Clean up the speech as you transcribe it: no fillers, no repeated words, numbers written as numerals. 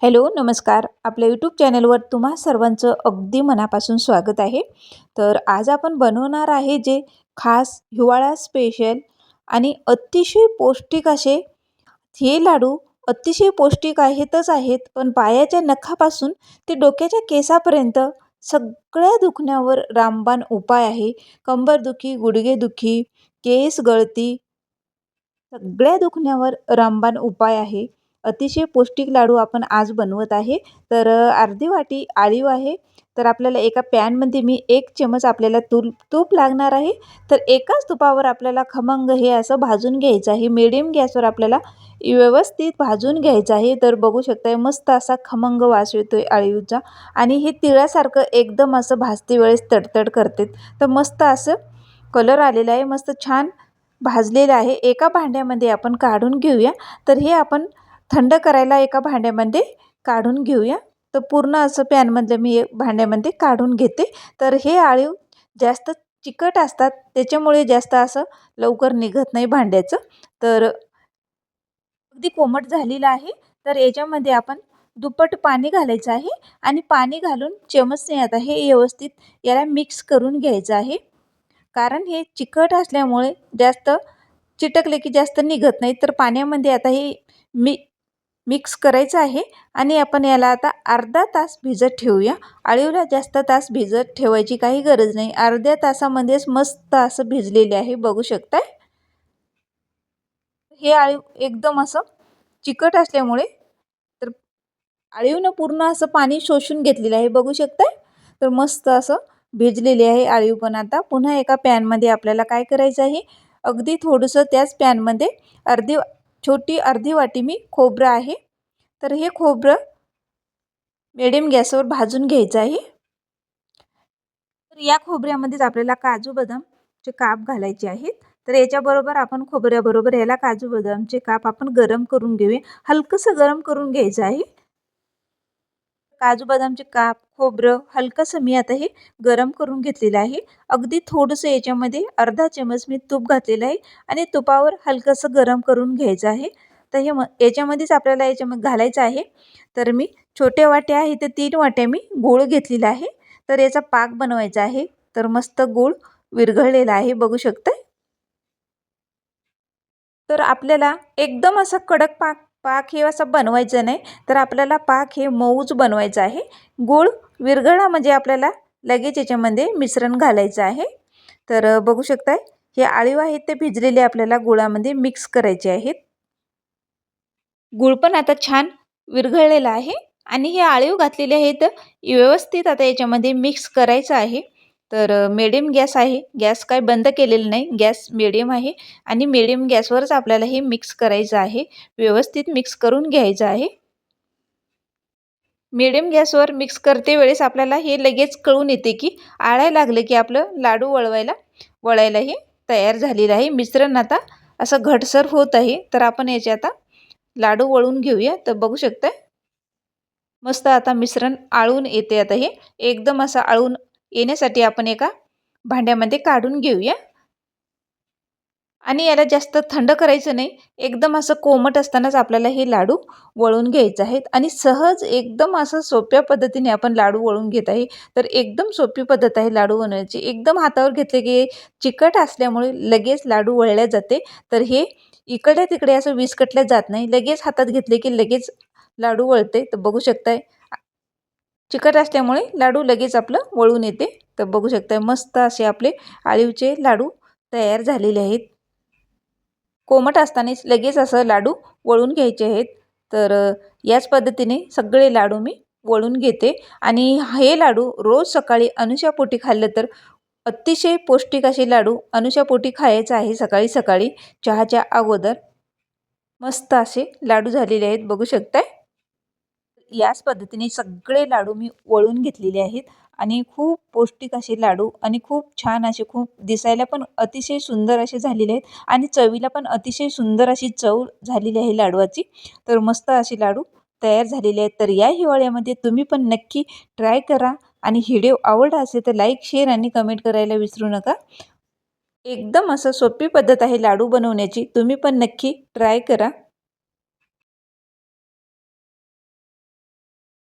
Hello, नमस्कार. आपल्या YouTube चॅनलवर तुम्हा सर्वांचं अगदी मनापासून स्वागत आहे. तर आज आपण बनवणार आहे जे खास हिवाळा स्पेशल आणि अतिशय पौष्टिक असे हे लाडू. अतिशय पौष्टिक आहेतच आहेत, पण पायाच्या नखापासून ते डोक्याच्या केसापर्यंत सगळ्या दुखण्यावर रामबाण उपाय आहे. कंबरदुखी, गुडघेदुखी, केस गळती सगळ्या दुखण्यावर रामबाण उपाय आहे. अतिशय पौष्टिक लाडू आपण आज बनवत आहे. तर अर्धी वाटी आळीव आहे. तर आपल्याला एका पॅनमध्ये मी 1 चमच आपल्याला तूप लागणार आहे. तर एकाच तुपावर आपल्याला खमंग हे असं भाजून घ्यायचं आहे. मीडियम गॅसवर आपल्याला व्यवस्थित भाजून घ्यायचं आहे. तर बघू शकताय मस्त असा खमंग वास येतोय आळीवचा आणि हे तिळासारखं एकदम असं भाजते वेळेस तडतड करते. तर मस्त असं कलर आलेला आहे. मस्त छान भाजलेलं आहे. एका भांड्यामध्ये आपण काढून घेऊया. तर हे आपण थंड करायला एका भांड्यामध्ये काढून घेऊया. तर पूर्ण असं पॅनमधलं मी एक भांड्यामध्ये काढून घेते. तर हे आळीव जास्त चिकट असतात, त्याच्यामुळे जास्त असं लवकर निघत नाही भांड्याचं. तर अगदी कोमट झालेलं आहे. तर याच्यामध्ये आपण दुप्पट पाणी घालायचं आहे आणि पाणी घालून चमचने आता हे व्यवस्थित याला मिक्स करून घ्यायचं आहे. कारण हे चिकट असल्यामुळे जास्त चिटकले की जास्त निघत नाही. तर पाण्यामध्ये आता हे मिक्स करायचं आहे आणि आपण याला आता अर्धा तास भिजत ठेवूया. आळीवला जास्त तास भिजत ठेवायची काही गरज नाही. अर्ध्या तासामध्येच मस्त असं भिजलेले आहे, बघू शकताय. हे आळीव एकदम असं चिकट असल्यामुळे तर आळीवनं पूर्ण असं पाणी शोषून घेतलेलं आहे, बघू शकताय. तर मस्त असं भिजलेले आहे आळीव. पण आता पुन्हा एका पॅनमध्ये आपल्याला काय करायचं आहे, अगदी थोडंसं त्याच पॅनमध्ये अर्धी वाटी मी खोबरं आहे. तर हे खोबरं मिडियम गॅसवर भाजून घ्यायचं आहे. तर या खोबऱ्यामध्येच आपल्याला काजू बदामचे काप घालायचे आहेत. तर याच्याबरोबर आपण खोबऱ्याबरोबर याला काजू बदामचे काप आपण गरम करून घेऊया. हलकंसं गरम करून घ्यायचं आहे. काजू बदामचे काप, खोबरं हलकंसं मी आता हे गरम करून घेतलेलं आहे. अगदी थोडंसं याच्यामध्ये अर्धा चमच मी तूप घातलेलं आहे आणि तुपावर हलकंसं गरम करून घ्यायचं आहे. तर हे याच्यामध्येच आपल्याला याच्यामध्ये घालायचं आहे. तर मी छोट्या वाट्या आहे तर 3 वाट्या मी गूळ घेतलेला आहे. तर याचा पाक बनवायचा आहे. तर मस्त गूळ विरघळलेला आहे, बघू शकताय. तर आपल्याला एकदम असा कडक पाक हे असं बनवायचं नाही. तर आपल्याला पाक हे मऊच बनवायचं आहे. गूळ विरघळला म्हणजे आपल्याला लगेच याच्यामध्ये मिश्रण घालायचं आहे. तर बघू शकताय हे आळीव आहेत ते भिजलेले आपल्याला गुळामध्ये मिक्स करायचे आहेत. गूळ पण आता छान विरघळलेला आहे आणि हे आळीव घातलेले आहेत व्यवस्थित आता याच्यामध्ये मिक्स करायचं आहे. तर मीडियम गॅस आहे. गॅस काय बंद केलेला नाही. गॅस मीडियम आहे आणि मीडियम गॅसवरच आपल्याला हे मिक्स करायचं आहे. व्यवस्थित मिक्स करून घ्यायचं आहे. मीडियम गॅसवर मिक्स करते वेळेस आपल्याला हे लगेच कळून येते की आळायला लागलं की आपलं लाडू वळायला हे तयार झालेलं आहे. मिश्रण आता असं घटसर होत आहे. तर आपण याचे आता लाडू वळून घेऊया. तर बघू शकताय मस्त आता मिश्रण आळून येते. आता हे एकदम असं आळून येण्यासाठी आपण एका भांड्यामध्ये काढून घेऊया आणि याला जास्त थंड करायचं नाही. एकदम असं कोमट असतानाच आपल्याला हे लाडू वळून घ्यायचे आहेत आणि सहज एकदम असं सोप्या पद्धतीने आपण लाडू वळून घेत आहे. तर एकदम सोपी पद्धत आहे लाडू बनवायची. एकदम हातावर घेतले की चिकट असल्यामुळे लगेच लाडू वळल्या जाते. तर हे इकडे तिकडे असं विस्कटल्या जात नाही. लगेच हातात घेतले की लगेच लाडू वळते. तर बघू शकताय चिकट असल्यामुळे लाडू लगेच आपलं वळून येते. तर बघू शकताय मस्त असे आपले आळीवचे लाडू तयार झालेले आहेत. कोमट असतानाच लगेच असं लाडू वळून घ्यायचे आहेत. तर याच पद्धतीने सगळे लाडू मी वळून घेते आणि हे लाडू रोज सकाळी अनुशापोटी खाल्लं तर अतिशय पौष्टिक असे लाडू अनुशापोटी खायचं आहे. सकाळी सकाळी चहाच्या अगोदर मस्त असे लाडू झालेले आहेत, बघू शकताय. याच पद्धतीने सगळे लाडू मी वळून घेतलेले आहेत आणि खूप पौष्टिक असे लाडू आणि खूप छान असे खूप दिसायला पण अतिशय सुंदर असे झालेले आहेत आणि चवीला पण अतिशय सुंदर अशी चव झालेली आहे लाडवाची. तर मस्त असे लाडू तयार झालेले आहेत. तर या हिवाळ्यामध्ये तुम्ही पण नक्की ट्राय करा आणि व्हिडिओ आवडला असेल तर लाईक, शेअर आणि कमेंट करायला विसरू नका. एकदम असं सोपी पद्धत आहे लाडू बनवण्याची. तुम्ही पण नक्की ट्राय करा.